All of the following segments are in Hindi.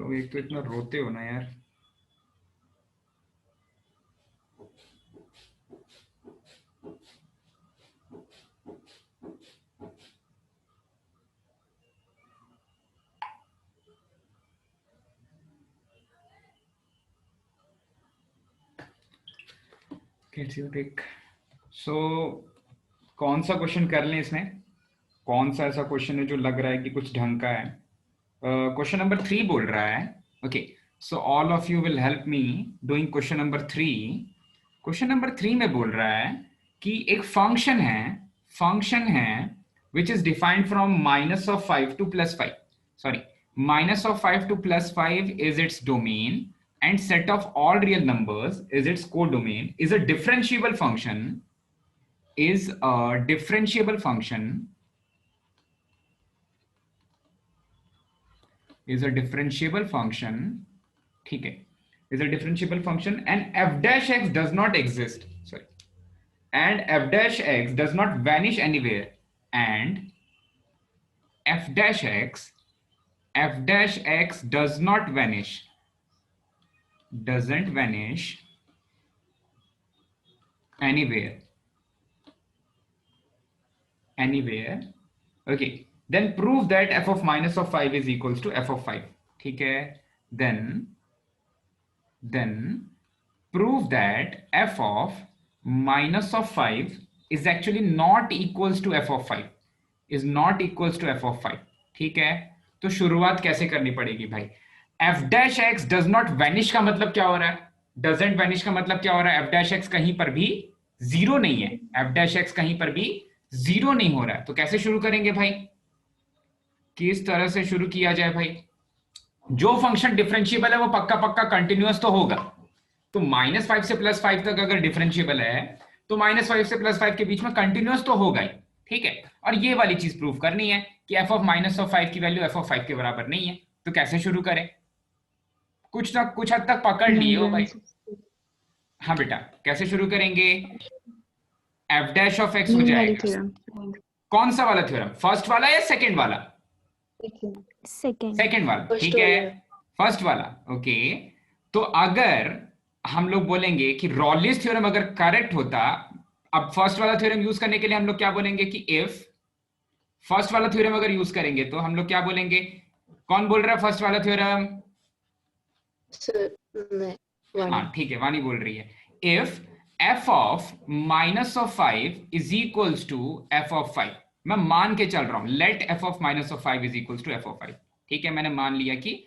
लोग एक तो इतना रोते हो ना यार। सो कौन सा क्वेश्चन कर लें इसमें? कौन सा ऐसा क्वेश्चन है जो लग रहा है कि कुछ ढंग का है? क्वेश्चन नंबर 3 बोल रहा है। Okay, so all of you will help me doing question number 3। Question number 3 में बोल रहा है कि एक फंक्शन है which is defined from -5 to +5, sorry, -5 to +5 is its domain and set of all real numbers is its codomain, is a differentiable function, is a differentiable function, is a differentiable function, ठीक है, is a differentiable function and f dash x does not exist, sorry, and f dash x does not vanish anywhere, and f dash x does not vanish, doesn't vanish anywhere, okay, then prove that f of -5 is equals to f of 5, ठीक है, then prove that f of -5 is actually not equals to f of 5, is not equals to f of 5, ठीक है। तो शुरुआत कैसे करनी पड़ेगी भाई? f dash x does not vanish का मतलब क्या हो रहा है? doesn't vanish का मतलब क्या हो रहा है? f dash x कहीं पर भी जीरो नहीं है, f dash x कहीं पर भी जीरो नहीं हो रहा है। तो कैसे शुरू करेंगे भाई? किस तरह से शुरू किया जाए भाई? जो फंक्शन डिफरेंशिएबल है वो पक्का पक्का कंटिन्यूअस तो होगा। तो -5 से +5 तक अगर डिफरेंशिएबल है तो -5 से +5 के बीच में कंटिन्यूअस तो होगा ही, ठीक है। और ये वाली चीज प्रूव करनी है कि f of -5 की वैल्यू f of 5 के बराबर नहीं है। तो कैसे शुरू करें? कुछ ना कुछ हद तक पकड़ लिए हो भाई। हाँ बेटा, कैसे शुरू करेंगे? f dash of x हो जाएगा। कौन सा वाला थ्योरम? फर्स्ट वाला या सेकंड वाला? सेकंड वाला, ठीक है, फर्स्ट वाला, ओके। तो अगर हम लोग बोलेंगे कि रॉलिस थ्योरम अगर करेक्ट होता, अब फर्स्ट वाला थ्योरम यूज करने के लिए हम लोग क्या बोलेंगे कि इफ फर्स्ट वाला थ्योरम अगर यूज करेंगे तो हम लोग क्या बोलेंगे? कौन बोल रहा है फर्स्ट वाला थ्योरम? हाँ ठीक है, वानी बोल रही है। If f of -5 is equals to f of 5, मैं मान के चल रहा हूं, let f of -5 is equals to f of 5, ठीक है, मैंने मान लिया कि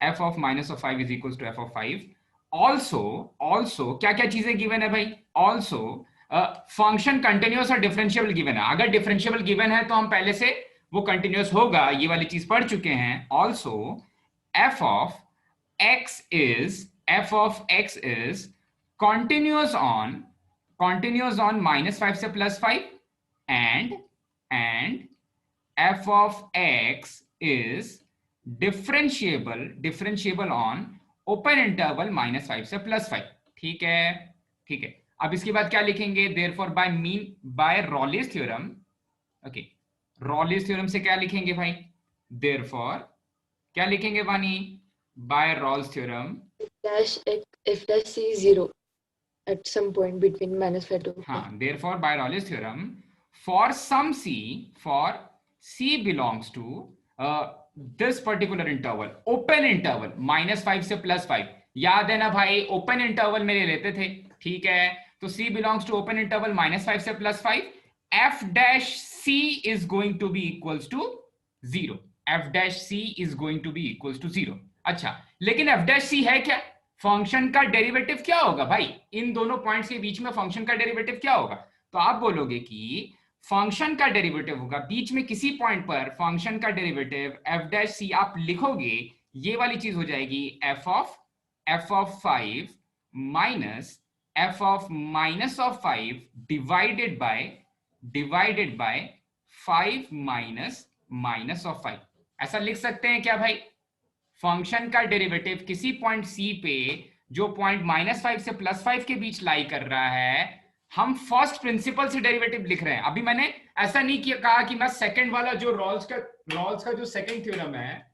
f of -5 is equals to f of 5। also क्या क्या चीजें गिवन है भाई? also फंक्शन कंटिन्यूअस और डिफरेंशिएबल गिवन है। अगर डिफरेंशिएबल गिवन है तो हम पहले से वो कंटिन्यूअस होगा, ये वाली चीज पढ़ चुके हैं। also f of x is continuous on -5 से +5 and f of x is differentiable on open interval -5 से +5, ठीक है। अब इसके बाद क्या लिखेंगे? therefore by रॉलिस theorem, okay, रॉलिस theorem से क्या लिखेंगे भाई? therefore क्या लिखेंगे वानी? by Rawls theorem, f dash c is 0 at some point between -5 to 5. हाँ, therefore by Rawls theorem for some c belongs to this particular interval, open interval -5 से +5, याद है ना भाई? ओपन इंटरवल में ले लेते थे, ठीक है। तो c belongs to open interval -5 से +5, f dash c is going to be equals to 0, f dash c is going to be equals to 0। अच्छा, लेकिन f dash c है क्या? फंक्शन का डेरिवेटिव क्या होगा भाई? इन दोनों पॉइंट्स के बीच में फंक्शन का डेरिवेटिव क्या होगा? तो आप बोलोगे कि फंक्शन का डेरिवेटिव होगा बीच में किसी पॉइंट पर, फंक्शन का डेरिवेटिव f dash c आप लिखोगे, ये वाली चीज हो जाएगी f of 5 minus f of -5 divided by 5 minus of 5। ऐसा लिख सकते हैं क्या भाई? फंक्शन का डेरिवेटिव किसी पॉइंट c पे जो पॉइंट -5 से +5 के बीच लाई कर रहा है, हम फर्स्ट प्रिंसिपल से डेरिवेटिव लिख रहे हैं। अभी मैंने ऐसा नहीं किया कहा कि मैं सेकंड वाला जो रॉल्स का जो सेकंड थ्योरम है,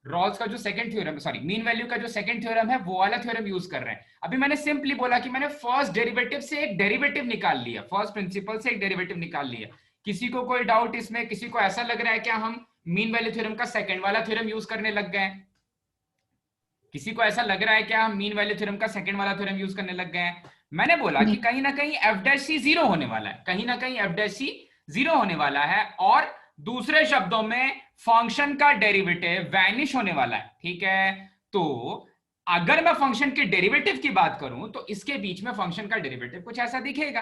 रॉल्स का जो second theorem, sorry mean value का जो सेकंड थ्योरम है वो वाला थ्योरम यूज कर रहे हैं। अभी मैंने सिंपली बोला कि मैंने फर्स्ट डेरिवेटिव से एक डेरिवेटिव निकाल लिया, फर्स्ट प्रिंसिपल से एक डेरिवेटिव निकाल लिया। किसी को कोई डाउट इसमें? किसी को ऐसा लग रहा है क्या हम मीन वैल्यू थ्योरम का सेकंड वाला थ्योरम यूज करने लग गए? किसी को ऐसा लग रहा है क्या हम मीन वैल्यू थ्योरम का सेकंड वाला थ्योरम यूज करने लग गए हैं? मैंने बोला कि नहीं। कहीं ना कहीं एफ डैश सी जीरो होने वाला है, कहीं ना कहीं एफ डैश सी जीरो होने वाला है, और दूसरे शब्दों में फंक्शन का डेरिवेटिव वैनिश होने वाला है। ठीक है, तो अगर मैं फंक्शन के डेरिवेटिव की बात करूं तो इसके बीच में फंक्शन का डेरिवेटिव कुछ ऐसा दिखेगा,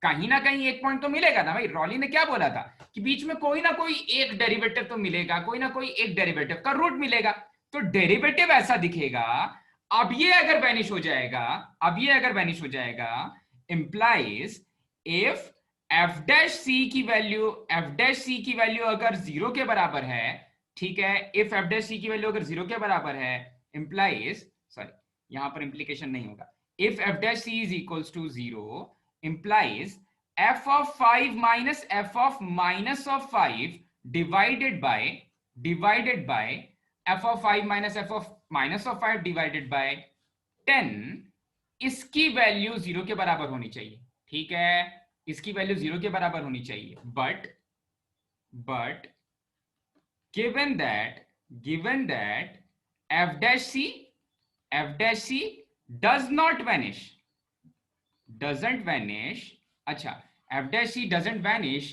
कहीं ना कहीं एक पॉइंट तो मिलेगा ना भाई। रॉली ने क्या बोला था कि बीच में कोई ना कोई एक डेरिवेटिव तो मिलेगा, कोई ना कोई एक डेरिवेटिव का रूट मिलेगा, तो डेरिवेटिव ऐसा दिखेगा। अब ये अगर वैनिश हो जाएगा, अब ये अगर वैनिश हो जाएगा, इंप्लाइज इफ एफ डैश सी की वैल्यू, एफ डैश सी की वैल्यू अगर जीरो के बराबर है, ठीक है, इफ एफ डैश सी की वैल्यू अगर जीरो के बराबर है, इंप्लाइज, सॉरी यहां पर इंप्लीकेशन नहीं होगा, if F dash C is equals to zero implies f of 5 minus f of minus of 5 divided by f of 5 minus f of minus of 5 divided by 10, इसकी वैल्यू जीरो के बराबर होनी चाहिए। ठीक है, इसकी वैल्यू जीरो के बराबर होनी चाहिए, but given that f dash c does not vanish, doesn't vanish, अच्छा f dash c doesn't vanish,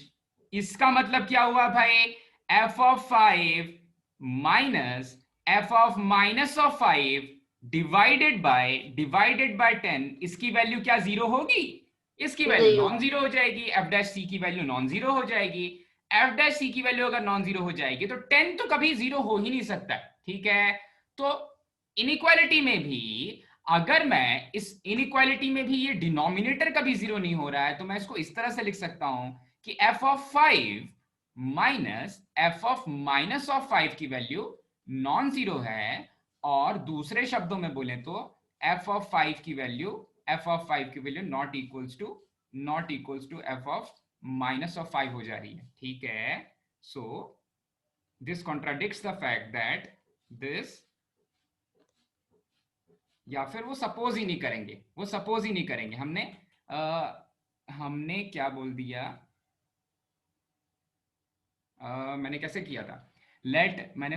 इसका मतलब क्या हुआ भाई? f of 5 minus f of minus of 5 divided by 10, इसकी वैल्यू क्या जीरो होगी? इसकी वैल्यू नहीं नॉन होगी। जीरो हो जाएगी, f dash c की वैल्यू नॉन जीरो हो जाएगी। f dash c की वैल्यू अगर नॉन जीरो हो जाएगी तो 10 तो कभी जीरो हो ही नहीं सकता। ठीक है, तो इनइक्वालिटी में भी, अगर मैं इस इनइक्वालिटी में भी ये डिनोमिनेटर कभी जीरो नहीं हो रहा है, तो मैं इसको इस तरह से लिख सकता हूं कि f of 5 minus f of minus of 5 की वैल्यू नॉन जीरो है, और दूसरे शब्दों में बोले तो f ऑफ 5 की value, not equals to f of minus of 5 हो जा रही है। ठीक है, so this contradicts the fact that this, या फिर वो सपोज ही नहीं करेंगे, वो सपोज ही नहीं करेंगे। हमने क्या बोल दिया, मैंने कैसे किया था, मैंने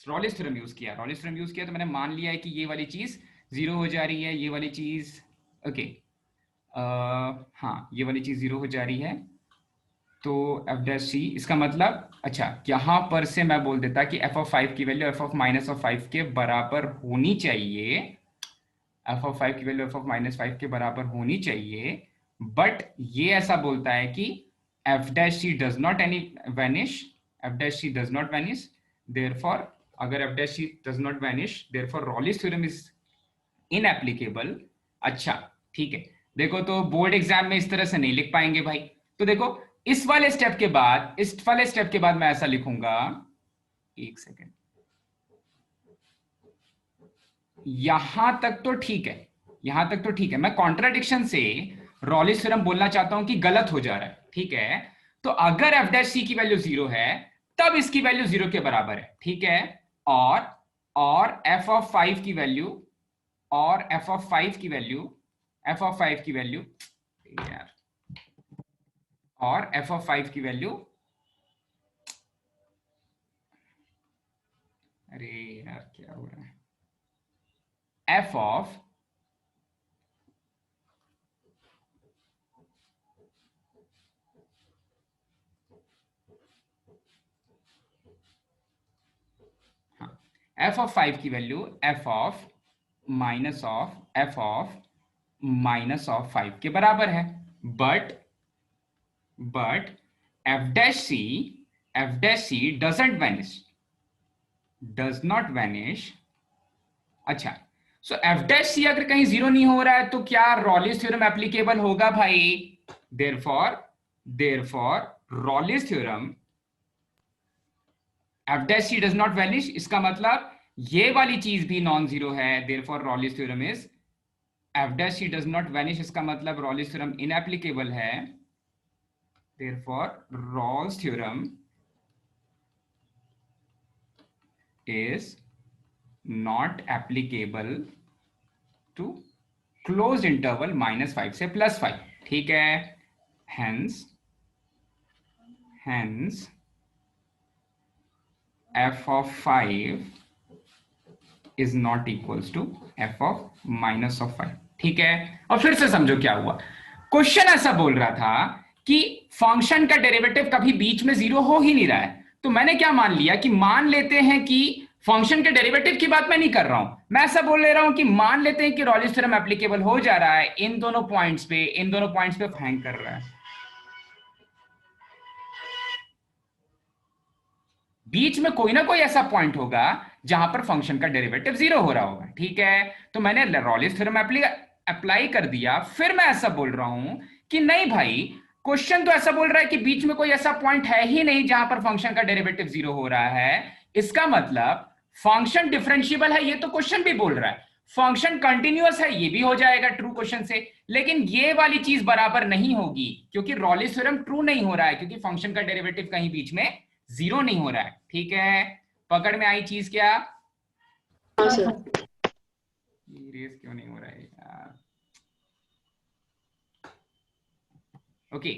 रॉलिस थ्योरम यूज किया, तो मैंने मान लिया है कि ये वाली चीज जीरो हो जा रही है, ये वाली चीज, ओके, हाँ ये वाली चीज जीरो हो जा रही है, तो एफ डैश सी, इसका मतलब, अच्छा यहां पर से मैं बोल देता कि एफ ऑफ 5 की value F of minus of 5 के बराबर होनी चाहिए, एफ ऑफ 5 की वैल्यू एफ ऑफ माइनस 5 के बराबर होनी चाहिए, बट ये ऐसा बोलता है कि f dash C does not any vanish, f dash C does not vanish, therefore अगर f dash C does not vanish, therefore Rolle's theorem is inapplicable. अच्छा ठीक है, देखो तो बोर्ड एग्जाम में इस तरह से नहीं लिख पाएंगे भाई, तो देखो इस वाले स्टेप के बाद, मैं ऐसा लिखूंगा, एक सेकेंड, यहां तक तो ठीक है, यहां तक तो ठीक है, मैं कॉन्ट्राडिक्शन से रॉलिस थ्योरम बोलना चाहता हूं कि गलत हो जा रहा है। ठीक है, तो अगर एफ डैश सी की वैल्यू जीरो है तब इसकी वैल्यू जीरो के बराबर है। ठीक है, और एफ ऑफ 5 की वैल्यू, और एफ ऑफ 5 की वैल्यू, एफ ऑफ 5 की वैल्यू यार, और एफ ऑफ 5 की वैल्यू, अरे यार क्या हो रहा है, एफ ऑफ एफ ऑफ 5 की value F of minus of 5 के बराबर है, but F dash C does not vanish. अच्छा, सो एफ डैश सी अगर कहीं जीरो नहीं हो रहा है तो क्या रॉलिस थ्योरम एप्लीकेबल होगा भाई? Therefore Rolle's theorem, F dash C does not vanish, इसका मतलब ये वाली चीज भी नॉन जीरो है, therefore Rolle's theorem is, F dash C does not vanish, इसका मतलब रॉलिस थ्योरम इनएप्लीकेबल है, therefore Rolle's theorem is not applicable to closed interval -5 से +5. ठीक है, hence f of 5 is not equals to f of -5. ठीक है, और फिर से समझो क्या हुआ. क्वेश्चन ऐसा बोल रहा था कि फंक्शन का डेरिवेटिव कभी बीच में 0 हो ही नहीं रहा है. तो मैंने क्या मान लिया कि मान लेते हैं कि फंक्शन के डेरिवेटिव की बात मैं नहीं कर रहा हूं, मैं ऐसा बोल ले रहा हूं कि मान लेते हैं कि रॉलिस थ्योरम एप्लीकेबल हो जा रहा है इन दोनों पॉइंट्स पे हैंग कर रहा है. बीच में कोई ना कोई ऐसा पॉइंट होगा जहां पर फंक्शन का डेरिवेटिव 0 हो रहा होगा. ठीक है, तो मैंने रॉलिस थ्योरम अप्लाई कर दिया. फिर मैं ऐसा बोल रहा हूं कि नहीं भाई, क्वेश्चन तो ऐसा बोल रहा है कि बीच में कोई ऐसा पॉइंट है ही नहीं जहां पर फंक्शन का डेरिवेटिव 0 हो रहा है. इसका मतलब फंक्शन डिफरेंशिएबल है, ये तो क्वेश्चन भी बोल रहा है. फंक्शन कंटिन्यूअस है, ये भी हो जाएगा ट्रू क्वेश्चन से. लेकिन ये वाली चीज बराबर नहीं होगी क्योंकि रॉलिस थ्योरम ट्रू नहीं हो रहा है, क्योंकि फंक्शन का डेरिवेटिव कहीं बीच में 0 नहीं हो रहा है. ठीक है, पकड़ में आई चीज क्या? हाँ सर. रेस क्यों नहीं हो रहा है यार? ओके,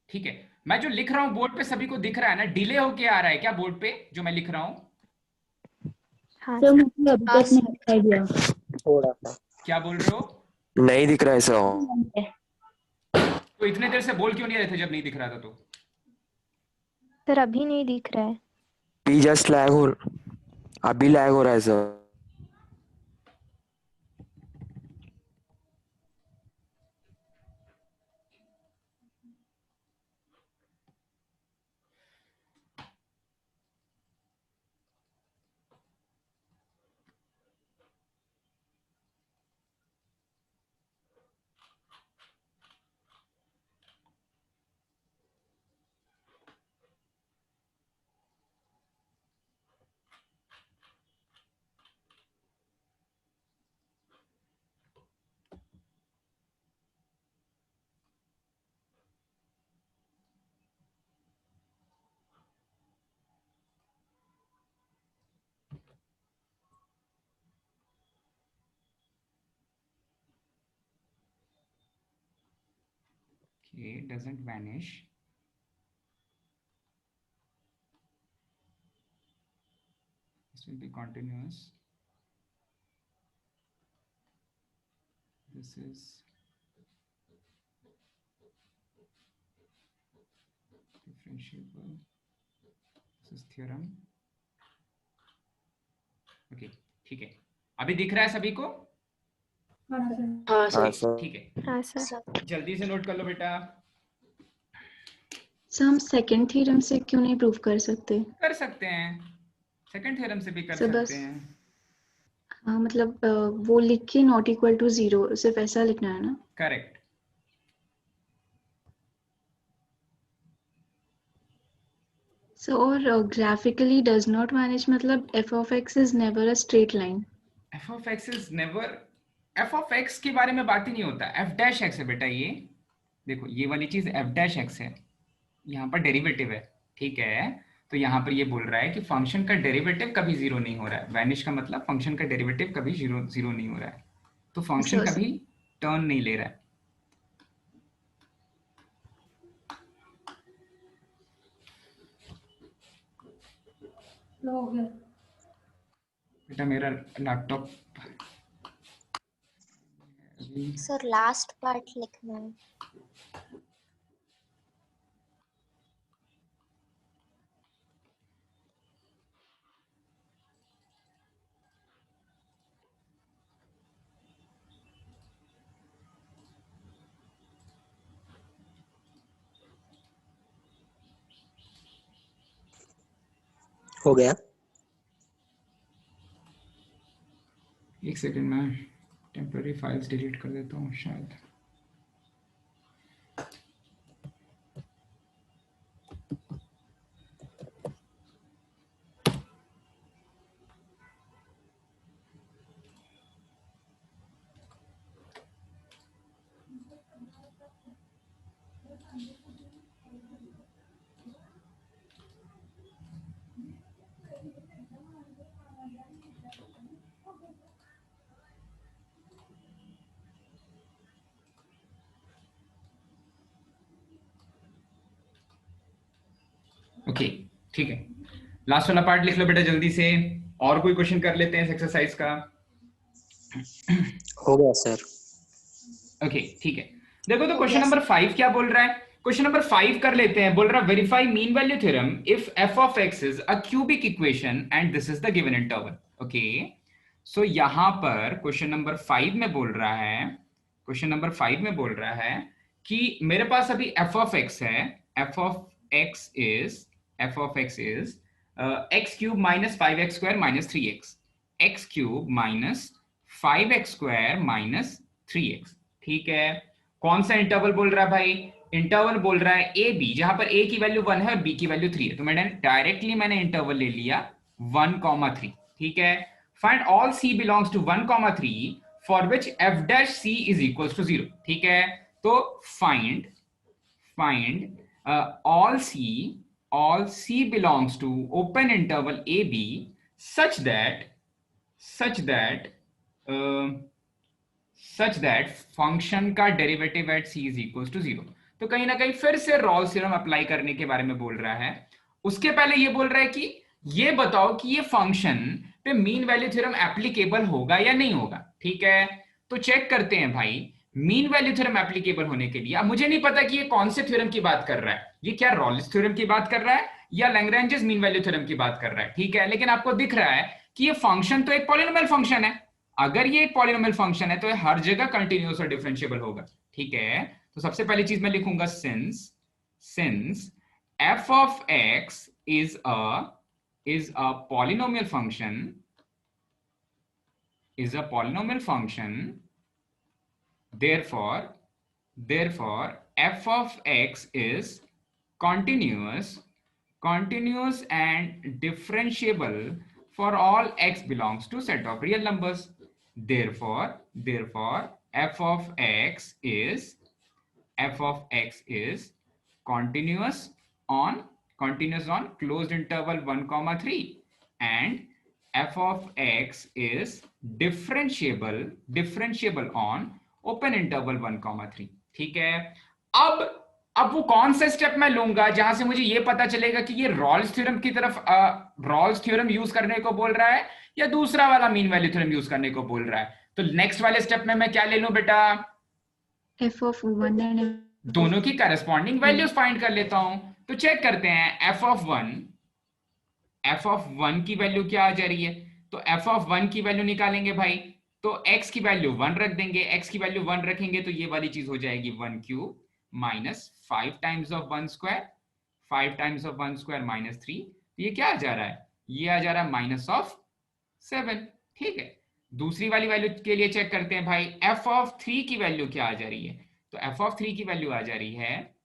ठीक है. मैं जो लिख रहा हूं बोर्ड पे सभी को दिख रहा है ना? डिले होके आ रहा है क्या बोर्ड पे जो मैं लिख रहा हूं? हाँ सर, मुझे अभी तक नहीं दिखाई दिया. थोड़ा सा क्या बोल रहे हो? नहीं दिख रहा है सर. तो इतने देर से बोल क्यों नहीं रहे थे जब नहीं दिख रहा था? तो सर अभी नहीं दिख रहा है. पी जस्ट लैग हो अभी लैग हो रहा है sir. it doesn't vanish. This will be continuous. This is differentiable. This is theorem. Okay, ठीक है. अभी दिख रहा है सभी को? हाँ हाँ सर. सर. ठीक है, हाँ सर. जल्दी से नोट कर लो बेटा. सर हम सेकंड थ्योरम से क्यों नहीं प्रूव कर सकते? कर सकते हैं, सेकंड थ्योरम से भी कर सर बस सकते हैं. हाँ मतलब वो लिख के नॉट इक्वल टू 0 सिर्फ ऐसा लिखना है ना? करेक्ट. सर और ग्राफिकली डज नॉट मैनेज मतलब f of x is never a straight line. f of x is never, f of x के बारे में बात ही नहीं होता. f dash x है बेटा. ये देखो, ये वाली चीज f dash x है, यहाँ पर डेरिवेटिव है. ठीक है, तो यहाँ पर ये बोल रहा है कि फंक्शन का डेरिवेटिव कभी 0 नहीं हो रहा है. वैनिश का मतलब फंक्शन का डेरिवेटिव कभी 0 नहीं हो रहा है, तो फंक्शन सर कभी टर्न नहीं ले रहा है. बेटा मेरा लैपटॉप सर लास्ट पार्ट लिखना है. हो गया. एक सेकंड में टेम्पररी फाइल्स डिलीट कर देता हूँ शायद. ओके ठीक है, लास्ट वाला पार्ट लिख लो बेटा जल्दी से। और कोई क्वेश्चन कर लेते हैं इस एक्सरसाइज का। हो गया सर। ओके ठीक है, देखो तो हो क्वेश्चन गया नंबर सर। 5 क्या बोल रहा है। क्वेश्चन नंबर 5 कर लेते हैं, बोल रहा है verify mean value theorem if f of x is a cubic equation and this is the given interval. Okay, so यहां पर क्वेश्चन नंबर 5 में बोल रहा है, क्वेश्चन नंबर 5 में बोल रहा है कि मेरे पास अभी एफ ऑफ एक्स है, F of x is, F of x is x cube minus 5x square minus 3x, x cube minus 5x square minus 3x। ठीक है, कौन सा इंटरवल बोल रहा है भाई, इंटरवल बोल रहा है ए बी, जहां पर ए की वैल्यू 1 है और बी की वैल्यू 3 है। तो मैंने इंटरवल ले लिया 1,3। ठीक है, find all C belongs to 1,3 for which F dash C is equal to 0। ठीक है, तो find all c belongs to open interval a b such that such that uh, such that function का derivative at c is equal to 0। तो कहीं ना कहीं फिर से रॉल्स थ्योरम अप्लाई करने के बारे में बोल रहा है। उसके पहले ये बोल रहा है कि ये बताओ कि ये फंक्शन पे मीन वैल्यू थ्योरम एप्लीकेबल होगा या नहीं होगा। ठीक है, तो चेक करते हैं भाई, मीन वैल्यू थ्योरम एप्लीकेबल होने के लिए अब मुझे नहीं पता कि ये कौन से थ्योरम की बात कर रहा है, ये क्या रॉल्स थ्योरम की बात कर रहा है या लैग्रेंजेस मीन वैल्यू थ्योरम की बात कर रहा है। ठीक है, लेकिन आपको दिख रहा है कि ये फंक्शन तो एक पॉलिनोमियल फंक्शन है, अगर ये एक पॉलिनोमियल फंक्शन है तो ये हर जगह कंटिन्यूअस और डिफरेंशिएबल होगा। ठीक है, तो सबसे पहली चीज मैं लिखूंगा since f of x is a polynomial function, therefore f of x is continuous and differentiable for all x belongs to set of real numbers। therefore f of x is continuous on closed interval 1,3 and f of x is differentiable on open interval 1,3। ठीक है, अब वो कौन सा स्टेप मैं लूंगा जहां से मुझे ये पता चलेगा कि ये रॉल्स थ्योरम की तरफ रॉल्स थ्योरम यूज करने को बोल रहा है या दूसरा वाला मीन वैल्यू थ्योरम यूज करने को बोल रहा है। तो नेक्स्ट वाले स्टेप में मैं क्या ले लूं बेटा, f of 1 and दोनों की करस्पॉन्डिंग वैल्यूज फाइंड कर लेता हूं। तो चेक करते हैं f of 1 की वैल्यू क्या आ जा रही है। तो f of 1 की वैल्यू निकालेंगे भाई, तो x की वैल्यू 1 रख देंगे, x की वैल्यू 1 रखेंगे तो ये वाली चीज हो जाएगी 1 cube minus 5 times of 1 square, 5 times of 1 square minus 3। तो ये क्या आ जा रहा है, ये आ जा रहा है माइनस ऑफ 7। ठीक है, दूसरी वाली वैल्यू के लिए चेक करते हैं भाई, f of 3 की वैल्यू क्या आ जा रही है। तो f of 3 की वैल्यू आ जा रही है,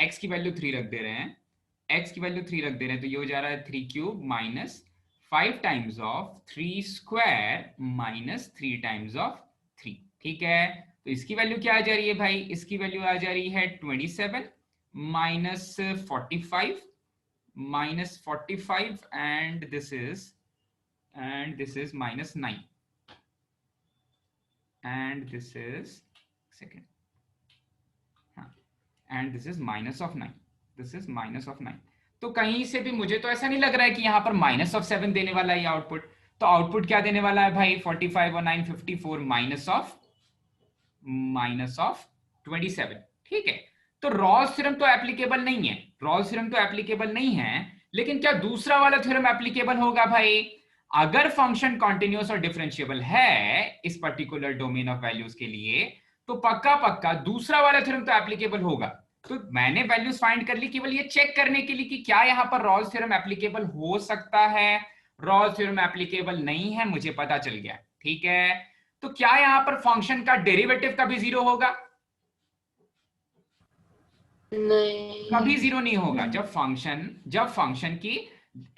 x की वैल्यू 3 रख दे रहे हैं, x की वैल्यू 3 रख दे रहे हैं तो ये हो जा रहा है 3 cube minus 5 times of 3 square minus 3 times of 3। ठीक है, तो इसकी वैल्यू क्या आ जा रही है भाई, इसकी वैल्यू आ जा रही है 27 minus 45 and this is minus 9 and this is second, and this is minus of 9, this is minus of 9। तो कहीं से भी मुझे तो ऐसा नहीं लग रहा है कि यहां पर माइनस ऑफ 7 देने वाला है आउटपुट। तो आउटपुट क्या देने वाला है भाई, 45 और 9 54 माइनस ऑफ 27। ठीक है, तो रॉल्स थ्योरम तो एप्लीकेबल नहीं है, रॉल्स थ्योरम तो एप्लीकेबल नहीं है, लेकिन क्या दूसरा वाला थ्योरम एप्लीकेबल होगा भाई। अगर फंक्शन कॉन्टिन्यूअस और डिफरेंशिएबल है इस पर्टिकुलर डोमेन ऑफ वैल्यूज के लिए तो पक्का दूसरा वाला थ्योरम तो एप्लीकेबल होगा। तो मैंने वैल्यूज फाइंड कर ली केवल ये चेक करने के लिए कि क्या यहां पर रॉल्स थ्योरम एप्लीकेबल हो सकता है। रॉल्स थ्योरम एप्लीकेबल नहीं है, मुझे पता चल गया। ठीक है, तो क्या यहां पर फंक्शन का डेरिवेटिव कभी 0 होगा, नहीं। कभी 0 नहीं होगा। जब फंक्शन की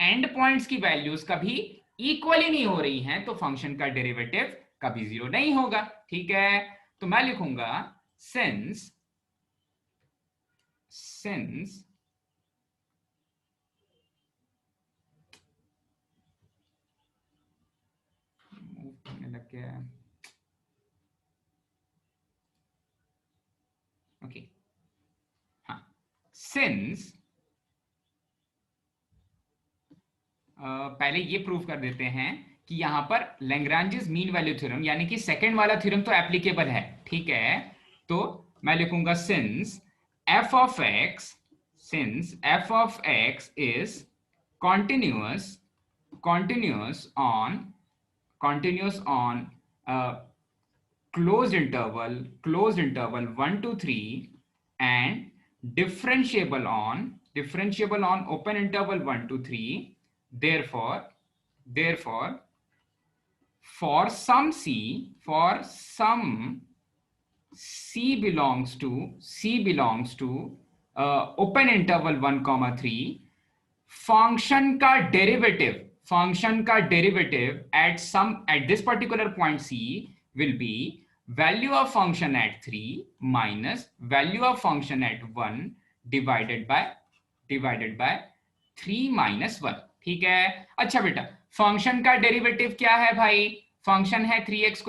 एंड पॉइंट्स की वैल्यूज कभी इक्वली नहीं हो रही हैं तो फंक्शन का डेरिवेटिव कभी 0 नहीं होगा। ठीक है, तो मैं लिखूंगा सिंस लग गया, ओके हाँ, सिंस पहले ये प्रूव कर देते हैं कि यहाँ पर लैग्रांजेस मीन वैल्यू थ्योरम यानी कि सेकंड वाला थ्योरम तो एप्लीकेबल है, ठीक है। तो मैं लिखूंगा since f of x is continuous on closed interval 1 to 3 and differentiable on open interval 1 to 3, therefore for some c belongs to open interval 1 comma 3, function का derivative at this particular point c will be value of function at 3 minus value of function at 1 divided by 3 minus 1, ठीक है। अच्छा बेटा, फंक्शन का डेरिवेटिव क्या है भाई? फंक्शन है 3x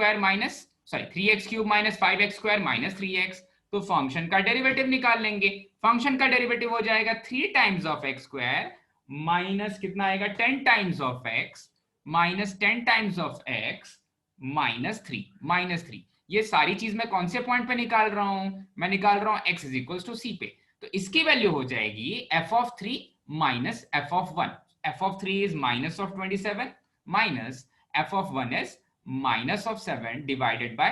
cube minus 5x square minus 3x, तो फंक्शन का डेरिवेटिव निकाल लेंगे। फंक्शन का डेरिवेटिव हो जाएगा 3 times of x square minus कितना आएगा 10 times of x minus 10 times of x minus 3। ये सारी चीज मैं कौन से पॉइंट पे निकाल रहा हूं? मैं निकाल रहा हूं x is equals to c पे। तो इसकी वैल्यू हो जाएगी f of 3 minus f of 1। f of 3 is minus of 27 minus f of 1 is minus of 7 divided by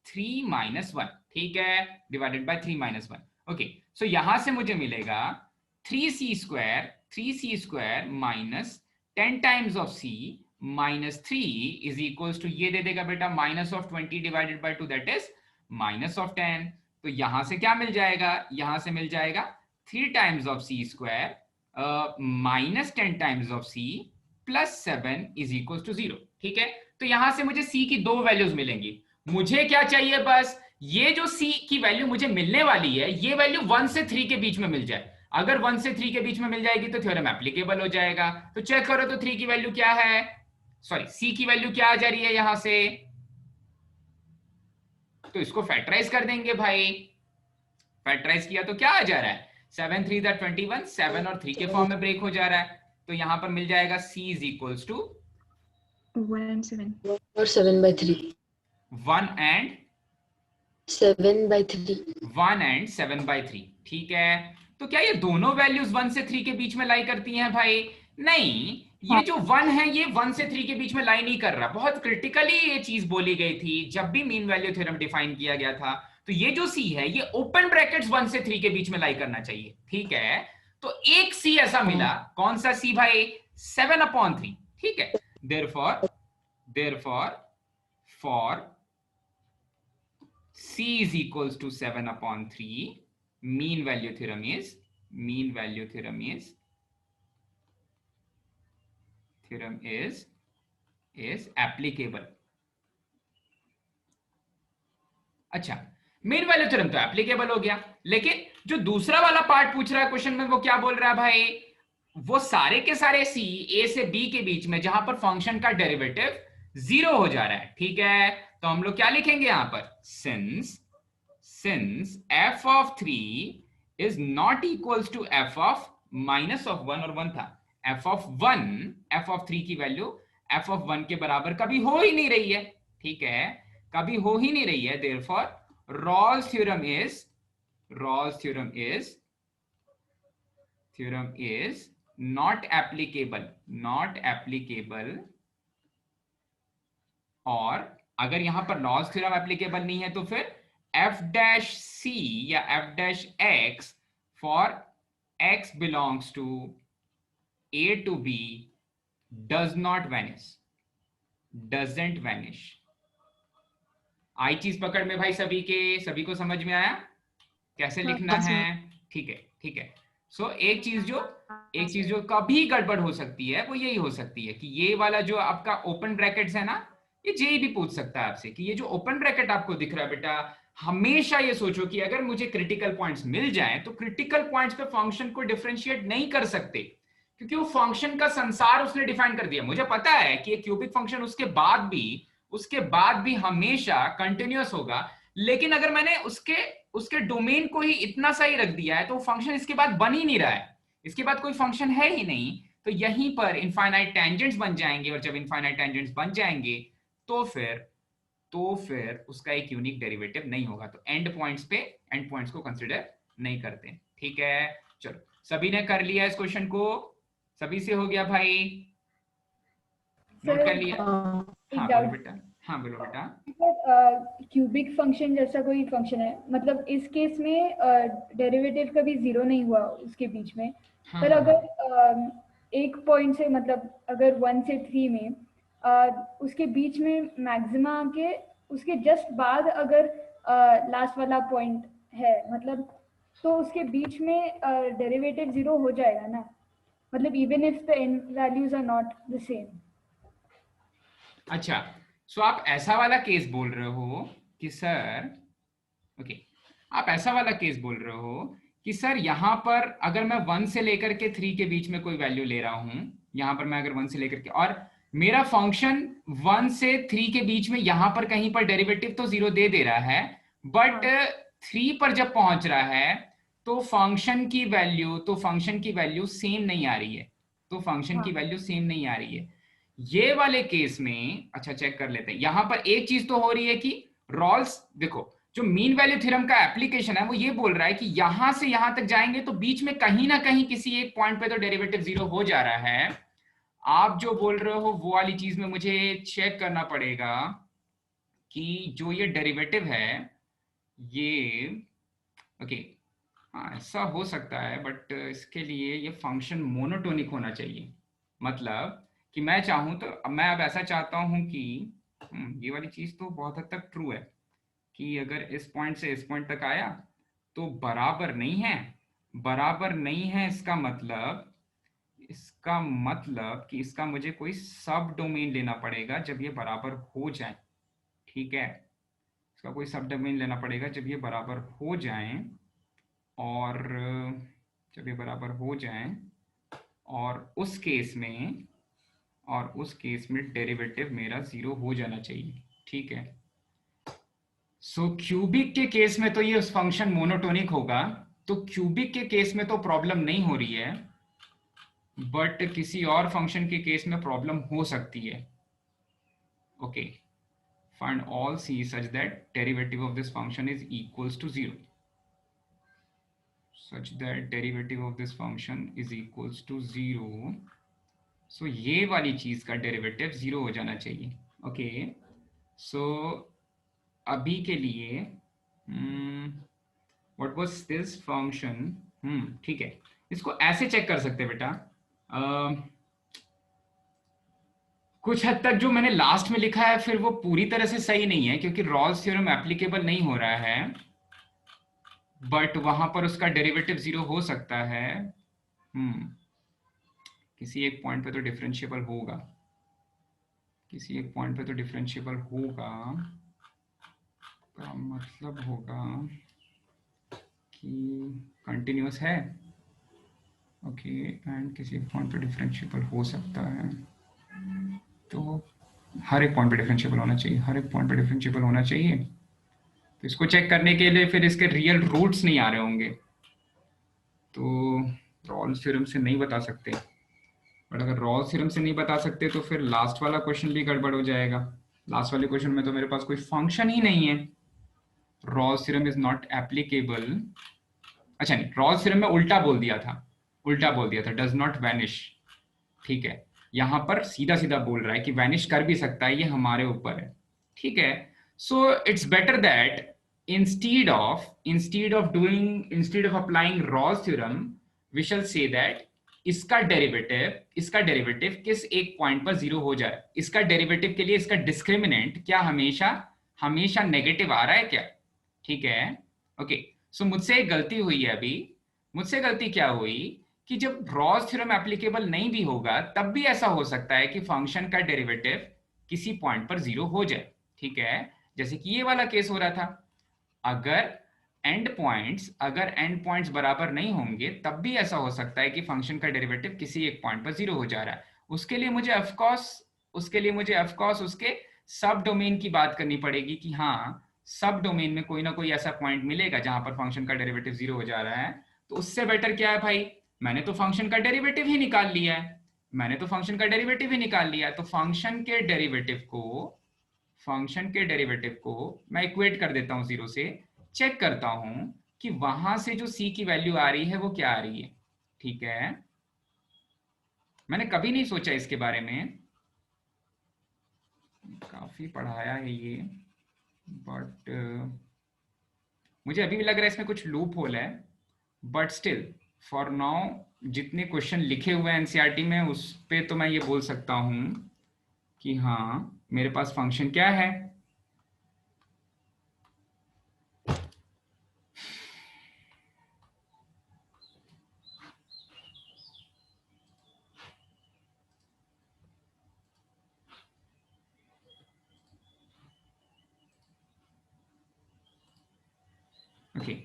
3 minus 1, ठीक है, divided by 3 minus 1। Okay, so यहां से मुझे मिलेगा 3c square minus 10 times of c minus 3 is equals to ये दे देगा बेटा minus of 20 divided by 2 that is minus of 10। तो यहां से क्या मिल जाएगा? यहां से मिल जाएगा 3 times of c square minus 10 times of c plus 7 is equal to 0, ठीक है। तो यहां से मुझे c की 2 वैल्यूज मिलेंगी। मुझे क्या चाहिए? बस ये जो c की वैल्यू मुझे मिलने वाली है ये वैल्यू 1 से 3 के बीच में मिल जाए। अगर 1 से 3 के बीच में मिल जाएगी तो थ्योरम एप्लीकेबल हो जाएगा। तो चेक करो तो 3 की वैल्यू क्या है, सॉरी c की वैल्यू क्या आ जा रही है यहां से, तो इसको फैक्टराइज कर देंगे भाई। फैक्टराइज किया तो क्या आ जा रहा है 7 3 21, 7 और 3 के फॉर्म में ब्रेक हो जा रहा है। तो यहां पर मिल जाएगा c is equals to 1 and 7 और 7/3 1 and 7/3, ठीक है। तो क्या ये दोनों वैल्यूज 1 से 3 के बीच में लाई करती हैं भाई? नहीं, ये जो 1 है ये 1 से 3 के बीच में लाई नहीं कर रहा। बहुत क्रिटिकली ये चीज बोली गई थी जब भी मीन वैल्यू थ्योरम डिफाइन किया गया था। तो ये जो c है ये ओपन ब्रैकेट्स 1 से 3 के बीच में लाई करना चाहिए, ठीक है। तो एक c ऐसा मिला, कौन सा c भाई? 7/3, ठीक है। therefore for c is equals to 7/3, mean value theorem is applicable। अच्छा, मीन वैल्यू थ्योरम तो एप्लीकेबल हो गया, लेकिन जो दूसरा वाला पार्ट पूछ रहा है क्वेश्चन में वो क्या बोल रहा है भाई? वो सारे के सारे c a से b के बीच में जहां पर फंक्शन का डेरिवेटिव 0 हो जा रहा है, ठीक है। तो हम लोग क्या लिखेंगे यहां पर? Since f of 3 is not equals to f of minus of 1 और 1 था, f of 3 की वैल्यू f of 1 के बराबर कभी हो ही नहीं रही है, ठीक है, कभी हो ही नहीं रही है। therefore Rawls theorem is not applicable, और अगर यहां पर Rawls theorem एप्लीकेबल नहीं है तो फिर f dash c या f dash x for x belongs to a to b doesn't vanish। आई चीज पकड़ में भाई सभी को समझ में आया कैसे लिखना है? ठीक है। सो एक चीज जो कभी गड़बड़ हो सकती है वो यही हो सकती है कि ये वाला जो आपका ओपन ब्रैकेट्स है ना, ये जेई भी पूछ सकता है आपसे कि ये जो ओपन ब्रैकेट आपको दिख रहा है बेटा, हमेशा ये सोचो कि अगर मुझे क्रिटिकल पॉइंट्स मिल जाएं तो क्रिटिकल पॉइंट्स पे फंक्शन को डिफरेंशिएट नहीं कर सकते, क्योंकि वो फंक्शन का संसार उसने डिफाइन कर दिया। मुझे पता है कि एक क्यूबिक फंक्शन उसके बाद भी हमेशा कंटिन्यूअस होगा, लेकिन अगर मैंने उसके डोमेन को ही इतना सा ही रख दिया है तो फंक्शन इसके बाद बन ही नहीं रहा है, इसके बाद कोई फंक्शन है ही नहीं। तो यहीं पर इनफाइनाइट टेंजेंट्स बन जाएंगे, और जब इनफाइनाइट टेंजेंट्स बन जाएंगे तो फिर उसका एक यूनिक डेरिवेटिव नहीं होगा। तो एंड पॉइंट्स को कंसिडर नहीं करते। ठीक है, चलो सभी ने कर लिया इस क्वेश्चन को? सभी से हो गया भाई? नोट कर लिया? हाँ बोलो बेटा। हाँ बोलो बेटा। क्यूबिक फंक्शन जैसा कोई फंक्शन है, मतलब इस केस में डेरिवेटिव कभी जीरो नहीं हुआ उसके बीच में, हाँ, पर हाँ, अगर एक पॉइंट से, मतलब अगर 1 से 3 में उसके बीच में मैक्सिमा आके उसके जस्ट बाद अगर लास्ट वाला पॉइंट है, मतलब तो उसके बीच में डेरिवेटिव जीरो हो जाएगा ना, मतलब even if the end values are not the same. अच्छा, सो आप ऐसा वाला केस बोल रहे हो कि सर, ओके, आप ऐसा वाला केस बोल रहे हो कि सर यहाँ पर अगर मैं 1 से लेकर के 3 के बीच में कोई वैल्यू ले रहा हूं, यहाँ पर मैं अगर 1 से लेकर के, और मेरा फंक्शन 1 से 3 के बीच में यहाँ पर कहीं पर डेरिवेटिव तो 0 दे रहा है, बट 3 पर जब पहुंच रहा है तो फंक्शन की वैल्यू सेम नहीं आ रही है, तो फंक्शन की वैल्यू सेम नहीं आ रही है। ये वाले केस में अच्छा चेक कर लेते हैं, यहां पर एक चीज तो हो रही है कि रॉल्स, देखो जो मीन वैल्यू थ्योरम का एप्लीकेशन है वो ये बोल रहा है कि यहां से यहां तक जाएंगे तो बीच में कहीं ना कहीं किसी एक पॉइंट पे तो डेरिवेटिव 0 हो जा रहा है। आप जो बोल रहे हो वो वाली चीज में मुझे चेक करना पड़ेगा कि जो ये डेरिवेटिव है ये, ओके, हाँ ऐसा हो सकता है, बट इसके लिए ये फंक्शन मोनोटोनिक होना चाहिए। मतलब कि मैं चाहूं तो मैं अब ऐसा चाहता हूं कि ये वाली चीज तो बहुत हद तक ट्रू है कि अगर इस पॉइंट से इस पॉइंट तक आया तो बराबर नहीं है, इसका मतलब कि इसका मुझे कोई सब डोमेन लेना पड़ेगा जब ये बराबर हो जाए। ठीक है, इसका कोई सब डोमेन लेना पड़ेगा जब ये बराबर हो जाए, और जब ये बराबर हो जाए, और उस केस में डेरिवेटिव मेरा 0 हो जाना चाहिए। ठीक है, सो क्यूबिक के केस में तो ये उस फंक्शन मोनोटोनिक होगा, तो क्यूबिक के केस में तो प्रॉब्लम नहीं हो रही है, बट किसी और फंक्शन के केस में प्रॉब्लम हो सकती है। Okay, find all C such that derivative of this function is equals to 0, such that derivative of this function is equals to 0. So ये वाली चीज का डेरिवेटिव 0 हो जाना चाहिए। ओके, सो अभी के लिए व्हाट वाज दिस फंक्शन, ठीक है, इसको ऐसे चेक कर सकते हैं बेटा। कुछ हद तक जो मैंने लास्ट में लिखा है फिर वो पूरी तरह से सही नहीं है, क्योंकि रॉल्स थ्योरम एप्लीकेबल नहीं हो रहा है, बट वहां पर उसका डेरिवेटिव 0 हो सकता है। किसी एक पॉइंट पे तो डिफरेंशिएबल होगा, का मतलब होगा कि कंटिन्यूअस है। ओके, एंड किसी एक पॉइंट पे डिफरेंशिएबल हो सकता है, तो हर एक पॉइंट पे डिफरेंशिएबल होना चाहिए, तो इसको चेक करने के लिए फिर इसके रियल रूट्स नहीं आ रहे होंगे, तो रॉल्स थ्योरम से नहीं बता सकते। बट अगर रॉल्स थ्योरम से नहीं बता सकते तो फिर लास्ट वाला क्वेश्चन भी गड़बड़ हो जाएगा। लास्ट वाले क्वेश्चन में तो मेरे पास कोई फंक्शन ही नहीं है, Rolle's theorem is not applicable. अच्छा नहीं, रॉल्स थ्योरम में उल्टा बोल दिया था, डज नॉट वैनिश। ठीक है, यहां पर सीधा सीधा बोल रहा है कि वैनिश कर भी सकता है, ये हमारे ऊपर है। ठीक है, so it's better that instead of applying Rawls theorem we shall say that इसका डेरिवेटिव किस एक पॉइंट पर 0 हो जाए। इसका डेरिवेटिव के लिए इसका डिस्क्रिमिनेंट क्या हमेशा नेगेटिव आ रहा है क्या? ठीक है, ओके, सो मुझसे एक गलती हुई है अभी। मुझसे गलती क्या हुई कि जब रॉल्स थ्योरम एप्लीकेबल नहीं भी होगा तब भी ऐसा हो सकता है कि फंक्शन का डेरिवेटिव किसी पॉइंट पर 0 हो जाए। ठीक है, जैसे कि ये वाला केस हो रहा था, अगर एंड पॉइंट्स बराबर नहीं होंगे तब भी ऐसा हो सकता है कि फंक्शन का डेरिवेटिव किसी एक पॉइंट पर 0 हो जा रहा है। उसके लिए मुझे ऑफकोर्स उसके सब डोमेन की बात करनी पड़ेगी कि हाँ, सब डोमेन में कोई ना कोई ऐसा पॉइंट मिलेगा जहां पर फंक्शन का डेरिवेटिव 0 हो जा रहा है। तो उससे बेटर क्या है भाई, मैंने तो फंक्शन का डेरिवेटिव ही निकाल लिया है, मैंने तो फंक्शन का डेरिवेटिव ही निकाल लिया, तो फंक्शन के डेरिवेटिव को मैं इक्वेट कर देता हूं 0 से, चेक करता हूं कि वहां से जो c की वैल्यू आ रही है वो क्या आ रही है। ठीक है, मैंने कभी नहीं सोचा इसके बारे में, काफी पढ़ाया है ये, बट मुझे अभी भी लग रहा है इसमें कुछ लूप होल है, बट स्टिल फॉर नाउ जितने क्वेश्चन लिखे हुए हैं एनसीईआरटी में उस पे तो मैं ये बोल सकता हूं कि हाँ मेरे पास फंक्शन क्या है, ओके।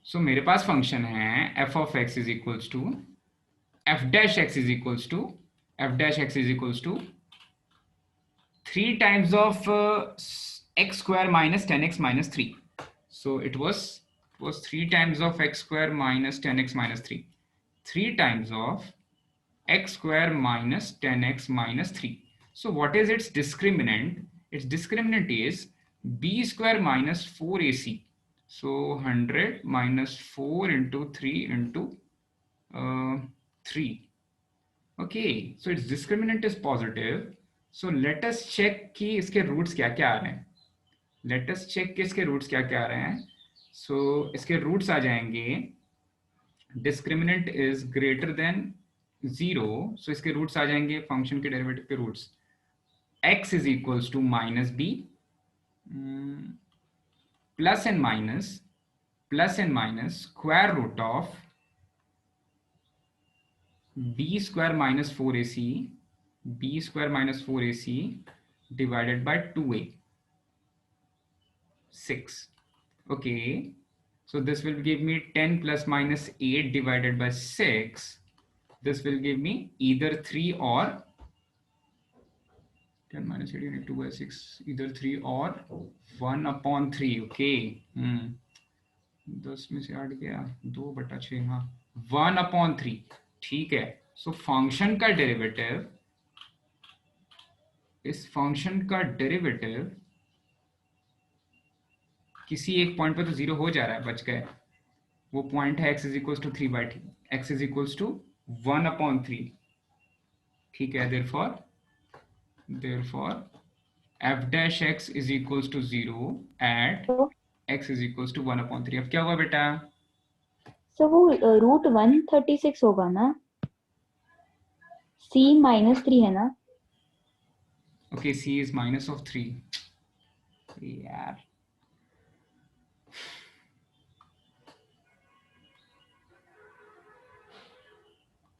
सो मेरे पास फंक्शन है f of x is equals to f dash x is equals to 3 times of x square minus 10x minus 3. So it was 3 times of x square minus 10x minus 3. 3 times of x square minus 10x minus 3. So what is its discriminant? Its discriminant is b square minus 4ac. So 100 minus 4 into 3 into 3. Okay, so its discriminant is positive. So let us check कि इसके roots क्या क्या आ रहे हैं. Let us check कि इसके roots क्या क्या आ रहे हैं. So इसके roots आ जाएंगे, discriminant is greater than 0. So इसके roots आ जाएंगे function के derivative के roots. X is equals to minus b, plus and minus square root of b square minus 4ac divided by 2a, 6. Okay, so this will give me 10 plus minus 8 divided by 6. This will give me either 3 or 10 minus 8 unit 2 by 6, either 3 or 1 upon 3. Okay, 10 में से 8 गया 2/6, हाँ 1 upon 3. ठीक है, सो फंक्शन का डेरिवेटिव, इस फंक्शन का डेरिवेटिव किसी एक पॉइंट पे तो 0 हो जा रहा है, बच गए, वो पॉइंट है x is equals to 3/3, x is equals to 1 upon 3. ठीक है, therefore f dash x is equals to 0 at x is equals to 1 upon 3. अब क्या हुआ बेटा? सर वो रूट 136 होगा ना, c -3 है ना? Okay, c is minus of 3. यार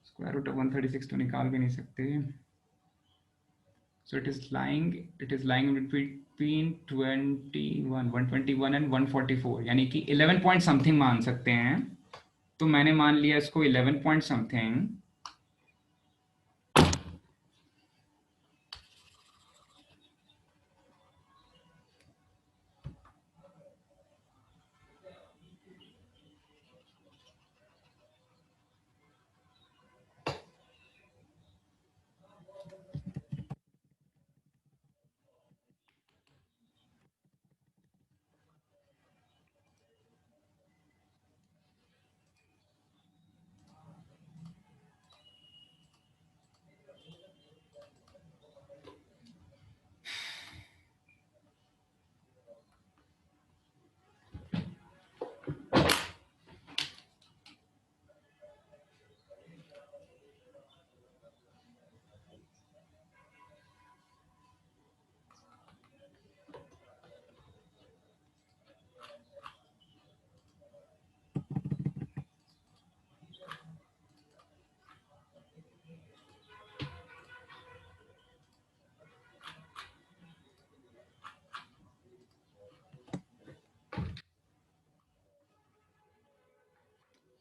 स्क्वायर रूट ऑफ 136 तो निकाल भी नहीं सकते. So it is lying between 121 and 144, यानी कि 11 point something मान सकते हैं. तो मैंने मान लिया इसको 11 point something.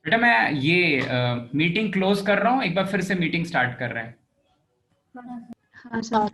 बेटा मैं ये मीटिंग क्लोज कर रहा हूँ, एक बार फिर से मीटिंग स्टार्ट कर रहे हैं. हाँ सर.